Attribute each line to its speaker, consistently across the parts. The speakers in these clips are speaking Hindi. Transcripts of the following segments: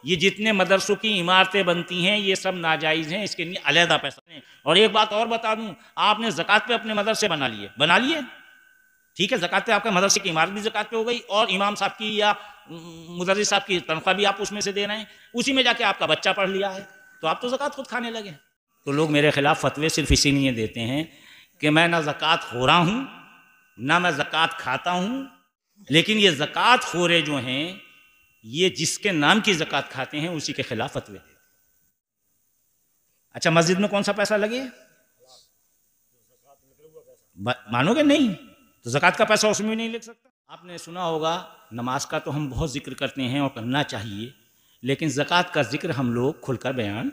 Speaker 1: ये जितने मदरसों की इमारतें बनती हैं ये सब नाजायज़ हैं, इसके लिए अलहदा पैसा नहीं। और एक बात और बता दूं, आपने ज़कात पे अपने मदरसे बना लिए, ठीक है, ज़कात पे आपका मदरसे की इमारत भी ज़कात पे हो गई और इमाम साहब की या मुदर्रिस साहब की तनख्वाह भी आप उसमें से दे रहे हैं, उसी में जाके आपका बच्चा पढ़ लिया है, तो आप तो ज़कात खुद खाने लगे। तो लोग मेरे खिलाफ फतवे सिर्फ इसीलिए देते हैं कि मैं ना ज़कात हो रहा हूँ ना मैं ज़कात खाता हूँ, लेकिन ये ज़कात खोरे जो हैं ये जिसके नाम की ज़कात खाते हैं उसी के खिलाफ फतवे देते हैं। अच्छा, मस्जिद में कौन सा पैसा लगे? मानोगे नहीं तो ज़कात का पैसा उसमें भी नहीं लग सकता। आपने सुना होगा, नमाज का तो हम बहुत जिक्र करते हैं और करना चाहिए, लेकिन ज़कात का जिक्र हम लोग खुलकर बयान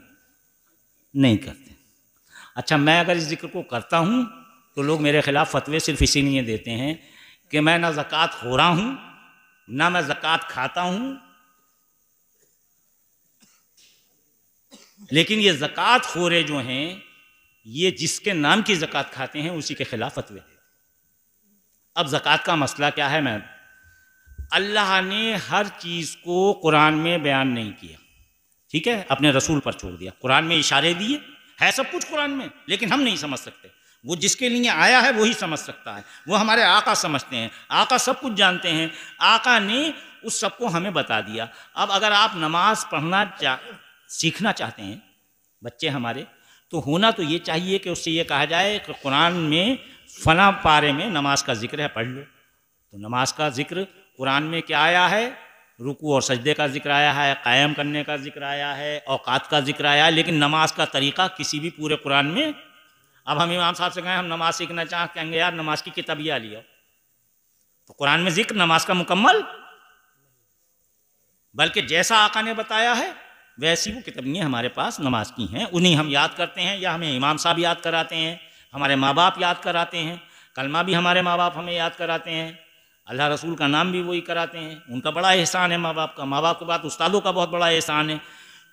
Speaker 1: नहीं करते। अच्छा, मैं अगर इस जिक्र को करता हूँ तो लोग मेरे खिलाफ फतवे सिर्फ इसीलिए देते हैं कि मैं ना ज़कात हो रहा हूँ ना मैं ज़कात खाता हूँ, लेकिन ये ज़कात खोरे जो हैं ये जिसके नाम की ज़कात खाते हैं उसी के खिलाफ फतवे देते हैं। अब ज़कात का मसला क्या है? मैं अल्लाह ने हर चीज़ को कुरान में बयान नहीं किया, ठीक है, अपने रसूल पर छोड़ दिया। कुरान में इशारे दिए, है सब कुछ कुरान में, लेकिन हम नहीं समझ सकते। वो जिसके लिए आया है वही समझ सकता है, वो हमारे आका समझते हैं, आका सब कुछ जानते हैं, आका ने उस सबको हमें बता दिया। अब अगर आप नमाज पढ़ना सीखना चाहते हैं बच्चे हमारे, तो होना तो ये चाहिए कि उससे ये कहा जाए कि कुरान में फला पारे में नमाज का जिक्र है, पढ़ लो। तो नमाज का जिक्र कुरान में क्या आया है? रुकू और सजदे का जिक्र आया है, कायम करने का जिक्र आया है, औकात का जिक्र आया है, लेकिन नमाज का तरीक़ा किसी भी पूरे कुरान में। अब हम इमाम साहब से कहें हम नमाज सीखना चाहें, कहेंगे यार नमाज की किताबियाँ लिया, तो कुरान में जिक्र नमाज का मुकम्मल, बल्कि जैसा आका ने बताया है वैसी वो किताबियाँ हमारे पास नमाज की हैं, उन्हीं हम याद करते हैं, या हमें इमाम साहब याद कराते हैं, हमारे माँ बाप याद कराते हैं, कलमा भी हमारे माँ बाप हमें याद कराते हैं, अल्लाह रसूल का नाम भी वही कराते हैं। उनका बड़ा एहसान है माँ बाप का, माँ बाप के बाद उस्तादों का बहुत बड़ा एहसान है।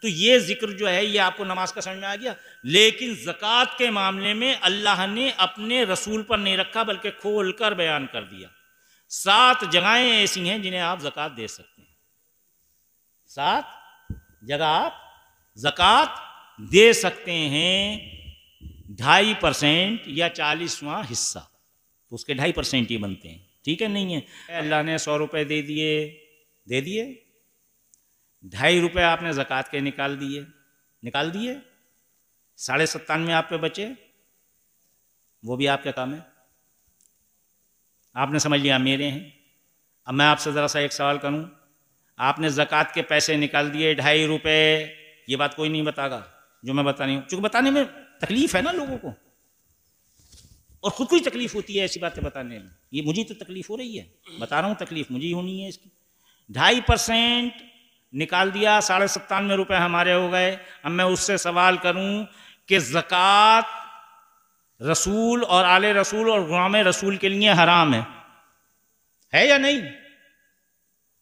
Speaker 1: तो ये जिक्र जो है ये आपको नमाज का समझ में आ गया। लेकिन ज़कात के मामले में अल्लाह ने अपने रसूल पर नहीं रखा, बल्कि खोल कर बयान कर दिया। 7 जगहें ऐसी हैं जिन्हें आप ज़कात दे सकते हैं, 7 जगह आप ज़कात दे सकते हैं। 2.5% या 40वां हिस्सा, तो उसके 2.5% ही बनते हैं, ठीक है, नहीं है। अल्लाह ने 100 रुपये दे दिए, 2.5 रुपये आपने ज़कात के निकाल दिए, 97.5 आप पे बचे, वो भी आपके काम है, आपने समझ लिया मेरे हैं। अब मैं आपसे ज़रा सा एक सवाल करूं, आपने ज़कात के पैसे निकाल दिए 2.5 रुपये, ये बात कोई नहीं बतागा जो मैं बता रही हूँ, क्योंकि बताने में तकलीफ़ है ना लोगों को, और ख़ुद को ही तकलीफ़ होती है ऐसी बातें बताने में। ये मुझे तो तकलीफ़ हो रही है, बता रहा हूँ, तकलीफ़ मुझे ही होनी है इसकी। 2.5% निकाल दिया, 97.5 रुपये हमारे हो गए। अब मैं उससे सवाल करूँ कि ज़कात रसूल और आले रसूल और गुलाम रसूल के लिए हराम है या नहीं?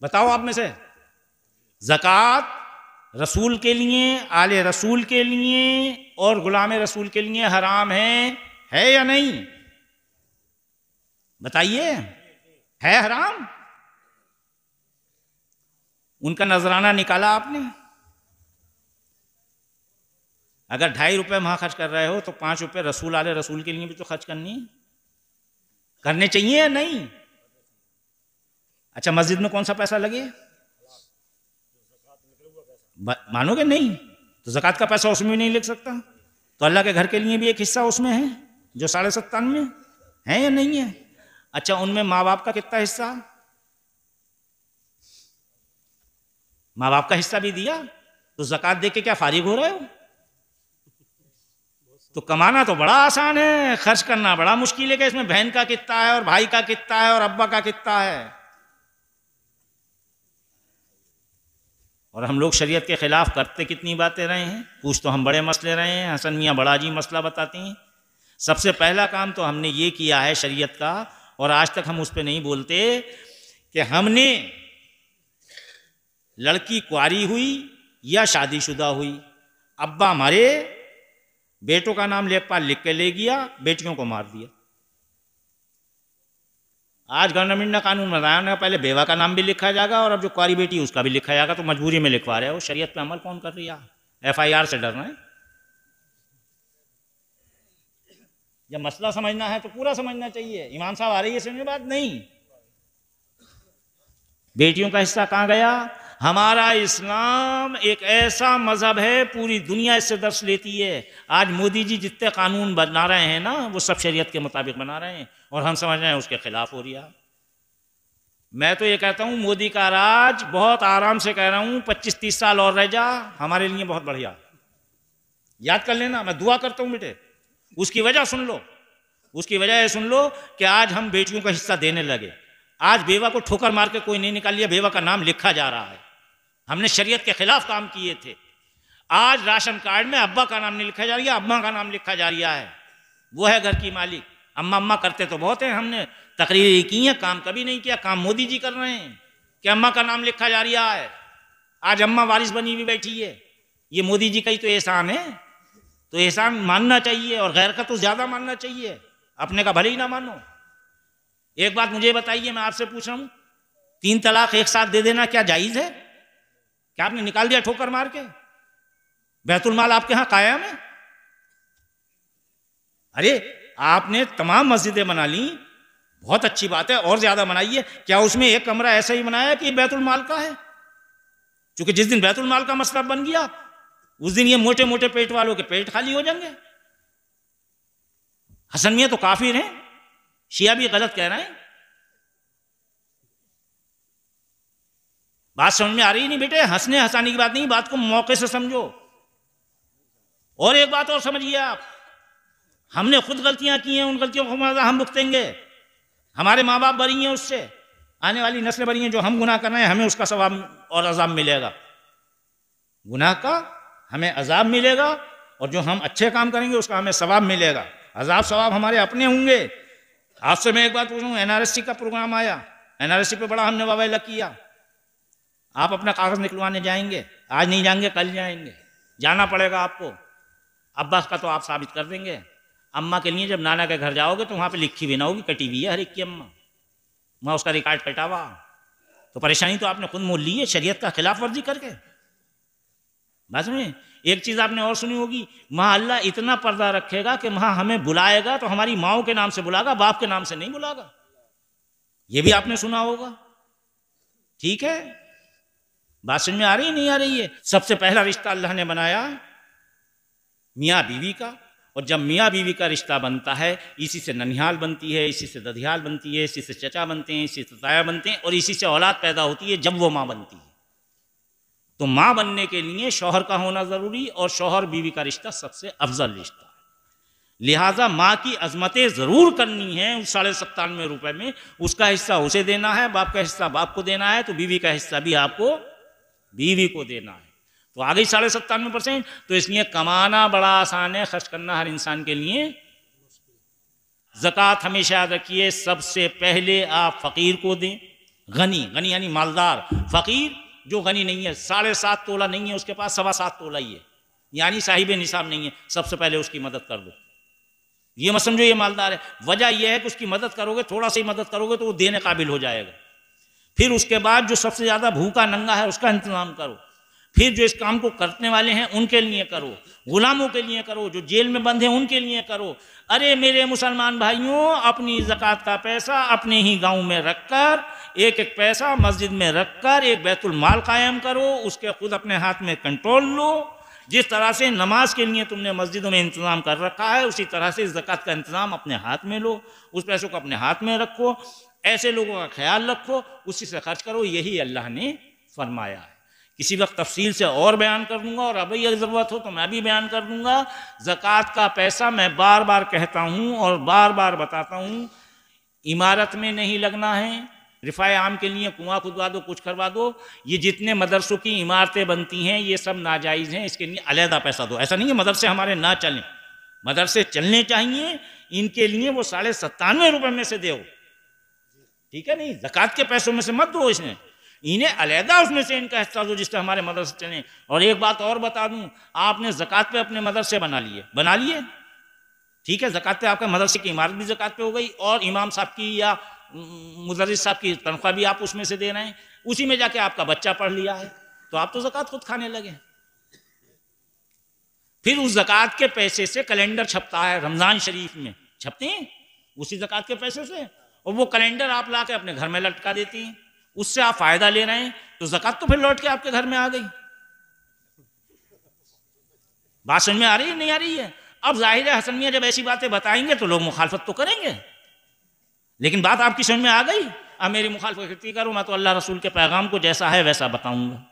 Speaker 1: बताओ आप में से। ज़कात रसूल के लिए, आले रसूल के लिए और गुलाम रसूल के लिए हराम है या नहीं? बताइए, है हराम? उनका नजराना निकाला आपने? अगर 2.5 रुपये वहां खर्च कर रहे हो तो 5 रुपये रसूल आले रसूल के लिए भी तो खर्च करने चाहिए या नहीं? अच्छा, मस्जिद में कौन सा पैसा लगे? मानोगे नहीं तो ज़कात का पैसा उसमें भी नहीं लग सकता। तो अल्लाह के घर के लिए भी एक हिस्सा उसमें है जो 97.5 है या नहीं है? अच्छा, उनमें माँ बाप का कितना हिस्सा? माँ बाप का हिस्सा भी दिया, तो ज़कात दे के क्या फारिग हो रहे हो? तो कमाना तो बड़ा आसान है, खर्च करना बड़ा मुश्किल है कि इसमें बहन का कितना है और भाई का कितना है और अब्बा का कितना है। और हम लोग शरीयत के खिलाफ करते कितनी बातें रहे हैं, पूछ तो हम बड़े मसले रहे हैं। हसन मियाँ बड़ा अजीब मसला बताती हैं। सबसे पहला काम तो हमने ये किया है शरीयत का, और आज तक हम उस पर नहीं बोलते, कि हमने लड़की कुंवारी हुई या शादीशुदा हुई, अब्बा हमारे बेटों का नाम लेखपाल लिख के ले गया, बेटियों को मार दिया। आज गवर्नमेंट ने कानून बनाया ना, पहले बेवा का नाम भी लिखा जाएगा और अब जो कुआरी बेटी उसका भी लिखा जाएगा, तो मजबूरी में लिखवा रहे हो। शरीयत पे अमल कौन कर रही है? FIR से डर रहे हैं। जब मसला समझना है तो पूरा समझना चाहिए। इमाम साहब आ रही है सुनने बात नहीं। बेटियों का हिस्सा कहाँ गया? हमारा इस्लाम एक ऐसा मजहब है, पूरी दुनिया इससे दर्श लेती है। आज मोदी जी जितने कानून बना रहे हैं ना, वो सब शरीयत के मुताबिक बना रहे हैं और हम समझ रहे हैं उसके खिलाफ हो रही है। मैं तो ये कहता हूँ मोदी का राज, बहुत आराम से कह रहा हूँ, 25-30 साल और रह जा, हमारे लिए बहुत बढ़िया। याद कर लेना, मैं दुआ करता हूँ बेटे। उसकी वजह सुन लो, उसकी वजह सुन लो कि आज हम बेटियों का हिस्सा देने लगे। आज बेवा को ठोकर मार के कोई नहीं निकाल लिया, बेवा का नाम लिखा जा रहा है। हमने शरीयत के खिलाफ काम किए थे। आज राशन कार्ड में अब्बा का नाम नहीं लिखा जा रहा, अम्मा का नाम लिखा जा रहा है। वो है घर की मालिक। अम्मा अम्मा करते तो बहुत है, हमने तकरीरें की हैं, काम कभी नहीं किया। काम मोदी जी कर रहे हैं कि अम्मा का नाम लिखा जा रहा है। आज अम्मा वारिस बनी हुई बैठी है। ये मोदी जी का ही तो एहसान है, तो एहसान मानना चाहिए और गैर का तो ज्यादा मानना चाहिए, अपने का भले ही ना मानो। एक बात मुझे बताइए, मैं आपसे पूछ रहा हूं, 3 तलाक एक साथ दे देना क्या जायज है? क्या आपने निकाल दिया ठोकर मार के? बैतुल माल आपके यहां कायम है? अरे आपने तमाम मस्जिदें बना ली, बहुत अच्छी बात है, और ज्यादा बनाइए। क्या उसमें एक कमरा ऐसा ही बनाया कि बैतुल माल का है? क्योंकि जिस दिन बैतुल माल का मसला बन गया, उस दिन ये मोटे मोटे पेट वालों के पेट खाली हो जाएंगे। हसन मियां तो काफिर हैं, शिया भी गलत कह रहे हैं। बात समझ में आ रही नहीं बेटे? हंसने हंसाने की बात नहीं, बात को मौके से समझो। और एक बात और समझिए आप, हमने खुद गलतियां की हैं, उन गलतियों को हम भुगतेंगे। हमारे माँ बाप बरी हैं उससे, आने वाली नस्लें बरी हैं। जो हम गुनाह कर रहे हैं हमें उसका सवाब और अजाब मिलेगा, गुनाह का हमें अजाब मिलेगा, और जो हम अच्छे काम करेंगे उसका हमें सवाब मिलेगा। अजाब सवाब हमारे अपने होंगे। आपसे मैं एक बात पूछूं, NRSC का प्रोग्राम आया, NRSC पे बड़ा हमने वाह किया। आप अपना कागज निकलवाने जाएंगे, आज नहीं जाएंगे कल जाएंगे, जाना पड़ेगा आपको। अब्बास का तो आप साबित कर देंगे। अम्मा के लिए जब नाना के घर जाओगे तो वहां पे लिखी भी ना होगी, कटी हुई है हर एक की अम्मा, वहां उसका रिकॉर्ड कटा हुआ। तो परेशानी तो आपने खुद मोल ली है शरीयत का खिलाफ वर्जी करके। बात में एक चीज आपने और सुनी होगी, वहां अल्लाह इतना पर्दा रखेगा कि वहां हमें बुलाएगा तो हमारी माओ के नाम से बुलाएगा, बाप के नाम से नहीं बुलाएगा। ये भी आपने सुना होगा। ठीक है, बात समझ में आ रही नहीं आ रही है? सबसे पहला रिश्ता अल्लाह ने बनाया मियाँ बीवी का, और जब मियाँ बीवी का रिश्ता बनता है, इसी से ननिहाल बनती है, इसी से दधियाल बनती है, इसी से चचा बनते हैं, इसी से ताया बनते हैं, और इसी से औलाद पैदा होती है जब वो माँ बनती है। तो माँ बनने के लिए शौहर का होना जरूरी, और शौहर बीवी का रिश्ता सबसे अफजल रिश्ता है। लिहाजा माँ की अजमतें जरूर करनी है। उस 97.5 रुपए में उसका हिस्सा उसे देना है, बाप का हिस्सा बाप को देना है, तो बीवी का हिस्सा भी आपको बीवी को देना है। तो आ गई 97.5%। तो इसलिए कमाना बड़ा आसान है, खर्च करना हर इंसान के लिए। ज़कात हमेशा याद रखिए, सबसे पहले आप फकीर को दें। गनी, गनी यानी मालदार। फकीर जो गनी नहीं है, 7.5 तोला नहीं है उसके पास, 7.25 तोला ही है, यानी साहिब निसाब नहीं है, सबसे पहले उसकी मदद कर दो। ये मत समझो ये मालदार है। वजह यह है कि उसकी मदद करोगे, थोड़ा सी मदद करोगे तो वो देने काबिल हो जाएगा। फिर उसके बाद जो सबसे ज्यादा भूखा नंगा है उसका इंतजाम करो। फिर जो इस काम को करने वाले हैं उनके लिए करो, गुलामों के लिए करो, जो जेल में बंद हैं उनके लिए करो। अरे मेरे मुसलमान भाइयों, अपनी ज़कात का पैसा अपने ही गांव में रखकर, एक एक पैसा मस्जिद में रखकर एक बैतुल माल कायम करो, उसके खुद अपने हाथ में कंट्रोल लो। जिस तरह से नमाज के लिए तुमने मस्जिदों में इंतजाम कर रखा है, उसी तरह से ज़कात का इंतजाम अपने हाथ में लो, उस पैसों को अपने हाथ में रखो, ऐसे लोगों का ख्याल रखो, उसी से खर्च करो। यही अल्लाह ने फरमाया है। किसी वक्त तफसील से और बयान कर दूंगा, और अभी अगर ज़रूरत हो तो मैं भी बयान कर दूंगा। ज़कात का पैसा मैं बार बार कहता हूँ और बार बार बताता हूँ, इमारत में नहीं लगना है। रिफाए आम के लिए कुआं खुदवा दो, कुछ करवा दो, ये जितने मदरसों की इमारतें बनती हैं ये सब नाजायज़ हैं, इसके लिए अलहदा पैसा दो। ऐसा नहीं है मदरसे हमारे ना चलें, मदरसे चलने चाहिए, इनके लिए वो 97.5 रुपये में से दो, ठीक है? नहीं, ज़कात के पैसों में से मत दो, इसमें इन्हें अलहदा उसमें से इनका हिस्सा दो जिससे हमारे मदरसे चलें। और एक बात और बता दूं, आपने ज़कात पे अपने मदरसे बना लिए, ठीक है? ज़कात पे आपका मदरसे की इमारत भी ज़कात पे हो गई, और इमाम साहब की या मुदर्रिस साहब की तनख्वाह भी आप उसमें से दे रहे हैं, उसी में जाके आपका बच्चा पढ़ लिया है, तो आप तो ज़कात खुद खाने लगे। फिर उस ज़कात के पैसे से कैलेंडर छपता है, रमज़ान शरीफ में छपते हैं उसी ज़कात के पैसे से, और वो कैलेंडर आप ला के अपने घर में लटका देती हैं, उससे आप फ़ायदा ले रहे हैं, तो ज़कात तो फिर लौट के आपके घर में आ गई। बात समझ में आ रही है नहीं आ रही है? अब जाहिर है हसन मियां जब ऐसी बातें बताएंगे तो लोग मुखालफत तो करेंगे, लेकिन बात आपकी समझ में आ गई। अब मेरी मुखालफत करो, मैं तो अल्लाह रसूल के पैगाम को जैसा है वैसा बताऊंगा।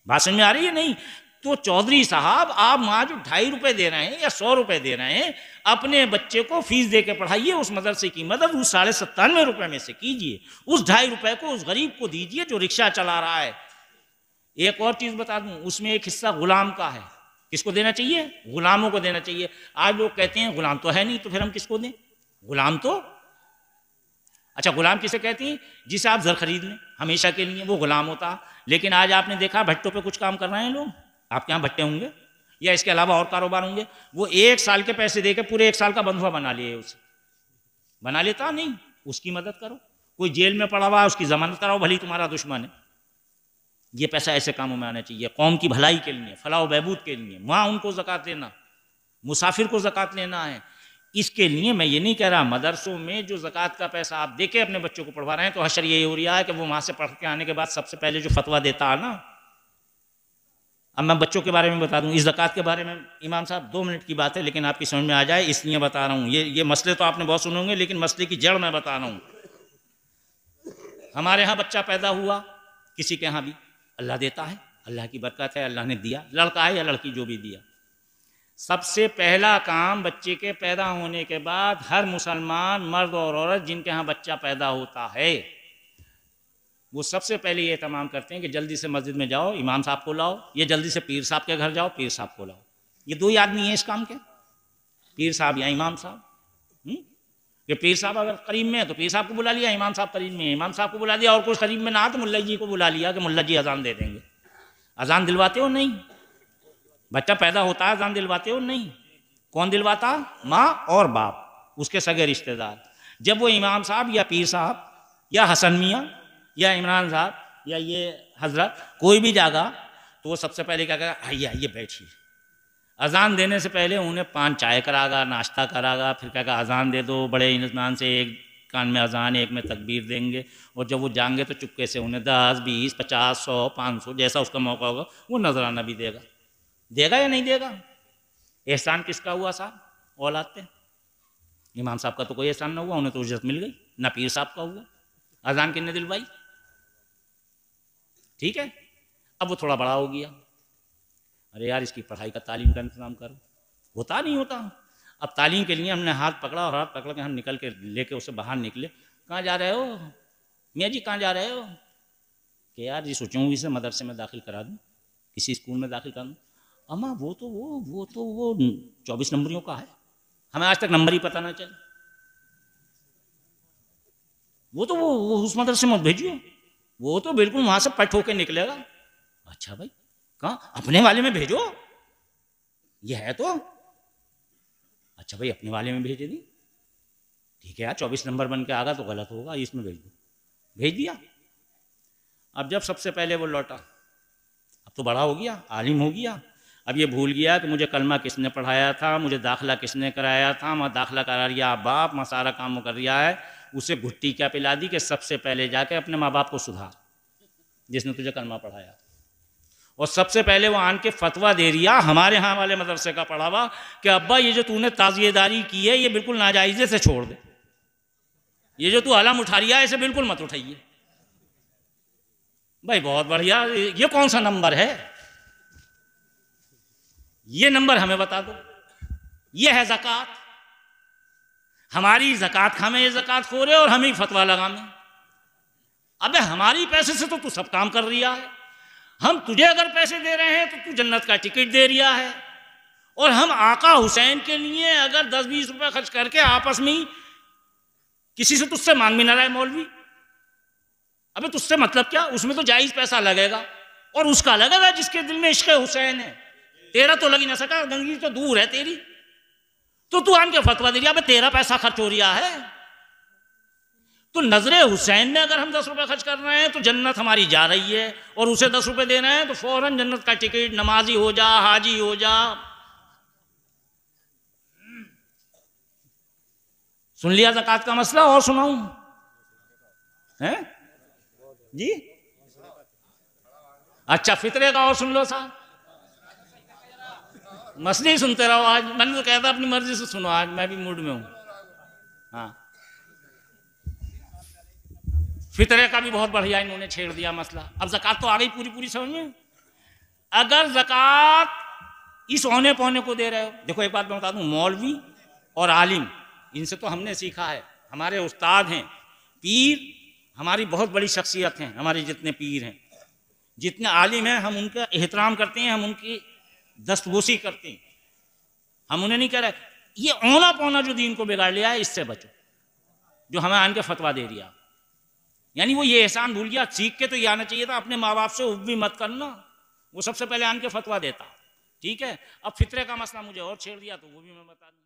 Speaker 1: बात समझ में आ रही है नहीं? तो चौधरी साहब, आप वहां जो 2.5 रुपए दे रहे हैं या 100 रुपए दे रहे हैं, अपने बच्चे को फीस दे के पढ़ाइए, उस मदरसे की मदद उस 97.5 रुपए में से कीजिए, उस 2.5 रुपए को उस गरीब को दीजिए जो रिक्शा चला रहा है। एक और चीज बता दूं, उसमें एक हिस्सा गुलाम का है। किसको देना चाहिए? गुलामों को देना चाहिए। आज लोग कहते हैं गुलाम तो है नहीं, तो फिर हम किसको दें? गुलाम तो, अच्छा गुलाम किसे कहती हैं? जिसे आप जर खरीद लें हमेशा के लिए, वो गुलाम होता। लेकिन आज आपने देखा भट्टों पे कुछ काम कर रहे हैं लोग, आपके यहाँ भट्टे होंगे या इसके अलावा और कारोबार होंगे, वो 1 साल के पैसे देकर पूरे 1 साल का बंधुआ बना लिए, उसे बना लेता नहीं, उसकी मदद करो। कोई जेल में पड़ा हुआ, उसकी जमानत कराओ, भली तुम्हारा दुश्मन है। ये पैसा ऐसे कामों में आना चाहिए, कौम की भलाई के लिए, फलाह बहबूद के लिए, वहाँ उनको ज़कात देना, मुसाफिर को ज़कात लेना है। इसके लिए मैं ये नहीं कह रहा, मदरसों में जो ज़कात का पैसा आप देके अपने बच्चों को पढ़वा रहे हैं, तो हशर यही हो रहा है कि वो वहाँ से पढ़ के आने के बाद सबसे पहले जो फतवा देता है ना, अब मैं बच्चों के बारे में बता दूं, इस ज़कात के बारे में इमाम साहब 2 मिनट की बात है, लेकिन आपकी समझ में आ जाए इसलिए बता रहा हूँ। ये मसले तो आपने बहुत सुने होंगे, लेकिन मसले की जड़ मैं बता रहा हूँ। हमारे यहाँ बच्चा पैदा हुआ, किसी के यहाँ भी, अल्लाह देता है, अल्लाह की बरकत है, अल्लाह ने दिया, लड़का है या लड़की जो भी दिया। सबसे पहला काम बच्चे के पैदा होने के बाद हर मुसलमान मर्द और औरत जिनके यहाँ बच्चा पैदा होता है, वो सबसे पहले ये तमाम करते हैं कि जल्दी से मस्जिद में जाओ, इमाम साहब को लाओ, या जल्दी से पीर साहब के घर जाओ, पीर साहब को लाओ। ये 2 ही आदमी हैं इस काम के, पीर साहब या इमाम साहब। कि पीर साहब अगर करीब में है तो पीर साहब को बुला लिया, इमाम साहब करीब में है, इमाम साहब को बुला दिया, और कुछ करीब में ना तो मुल्ला जी को बुला लिया कि मुल्ला जी अजान दे देंगे। अजान दिलवाते हो? नहीं। बच्चा पैदा होता है, अजान दिलवाते हो? नहीं। कौन दिलवाता? माँ और बाप, उसके सगे रिश्तेदार। जब वो इमाम साहब या पीर साहब या हसन मियाँ या इमरान साहब या ये हजरत कोई भी जागा, तो वो सबसे पहले क्या करेगा? आइए आइए बैठिए। अजान देने से पहले उन्हें 5 चाय करागा, नाश्ता करागा, फिर कहेगा अजान दे दो। बड़े इत्मीनान से एक कान में अजान, एक में तकबीर देंगे, और जब वो जाएंगे तो चुपके से उन्हें 10, 20, 50, 100, 500 जैसा उसका मौका होगा वो नजराना भी देगा। देगा या नहीं देगा? एहसान किसका हुआ साहब? औलाद पे। इमाम साहब का तो कोई एहसान ना हुआ, उन्हें तो उजरत मिल गई, ना पीर साहब का हुआ। अजान किसने दिलवाई? ठीक है। अब वो थोड़ा बड़ा हो गया, अरे यार इसकी पढ़ाई का, तालीम का इंतजाम करो। होता नहीं होता। अब तालीम के लिए हमने हाथ पकड़ा, और हाथ पकड़ के हम निकल के लेके उसे बाहर निकले। कहाँ जा रहे हो मियाँ जी, कहाँ जा रहे हो? कि यार जी सोचूँ इसे मदरसे में दाखिल करा दूँ, किसी स्कूल में दाखिल करा दूँ। अम्मा वो तो 24 नंबरियों का है, हमें आज तक नंबर ही पता ना चले। वो तो वो उस मदरसे में भेजियो, वो तो बिल्कुल वहाँ से पट होके निकलेगा। अच्छा भाई, कहाँ? अपने वाले में भेजो, ये है तो। अच्छा भाई अपने वाले में भेज दी, ठीक है यार 24 नंबर बन के आगा तो गलत होगा, इसमें भेज दो। भेज दिया। अब जब सबसे पहले वो लौटा, अब तो बड़ा हो गया, आलिम हो गया, अब ये भूल गया कि मुझे कलमा किसने पढ़ाया था, मुझे दाखिला किसने कराया था। मैं दाखिला करा लिया बाप, मैं सारा काम कर रिया है। उसे घुट्टी क्या पिला दी कि सबसे पहले जाके अपने माँ बाप को सुधार, जिसने तुझे कलमा पढ़ाया। और सबसे पहले वो आन के फतवा दे रिया हमारे यहाँ वाले मदरसे का पढ़ा हुआ कि अब्बा ये जो तूने ताज़ियेदारी की है ये बिल्कुल नाजायज़े से छोड़ दे, ये जो तू अलम उठा रिया है इसे बिल्कुल मत उठाइए। भाई बहुत बढ़िया, ये कौन सा नंबर है? ये नंबर हमें बता दो। ये है ज़कात। हमारी ज़कात खामे ये ज़कात खोरे और हम ही फतवा लगामे। अबे हमारी पैसे से तो तू सब काम कर रिया है। हम तुझे अगर पैसे दे रहे हैं तो तू जन्नत का टिकट दे रिया है, और हम आका हुसैन के लिए अगर 10-20 रुपए खर्च करके आपस में किसी से तुझसे मांग भी ना रहे मौलवी, अबे तुझसे मतलब क्या? उसमें तो जायज पैसा लगेगा, और उसका लगेगा जिसके दिल में इश्क़ हुसैन है। तेरा तो लग ही ना सका, गंगी तो दूर है तेरी, तो तू आन के फतवा दे रिया, अबे तेरा पैसा खर्च हो रिया है। तो नजरे हुसैन में अगर हम 10 रुपए खर्च कर रहे हैं तो जन्नत हमारी जा रही है, और उसे 10 रुपए दे रहे हैं तो फौरन जन्नत का टिकट, नमाजी हो जा, हाजी हो जा। सुन लिया ज़कात का मसला, और सुनाऊं हैं जी? अच्छा, फितरे का और सुन लो साहब, मसले ही सुनते रहो। आज मैंने तो कहता अपनी मर्जी से सुनो, आज मैं भी मूड में हूं। हाँ, फितरे का भी बहुत बढ़िया इन्होंने छेड़ दिया मसला। अब ज़कात तो आ गई पूरी पूरी समझ में। अगर ज़कात इस औने पौने को दे रहे हो, देखो एक बात मैं बता दूं, मौलवी और आलिम, इनसे तो हमने सीखा है, हमारे उस्ताद हैं, पीर हमारी बहुत बड़ी शख्सियत हैं, हमारे जितने पीर हैं, जितने आलिम हैं, हम उनका एहतराम करते हैं, हम उनकी दस्तबोसी करते हैं, हम उन्हें नहीं कह रहे ये औना पौना जो दीन को बिगाड़ लिया है इससे बचो, जो हमें आन के फतवा दे दिया। यानी वो ये एहसान भूल गया, सीख के तो ये आना चाहिए था, अपने माँ बाप से उफ भी मत करना, वो सबसे पहले आन के फतवा देता। ठीक है, अब फितरे का मसला मुझे और छेड़ दिया तो वो भी मैं बता दूं।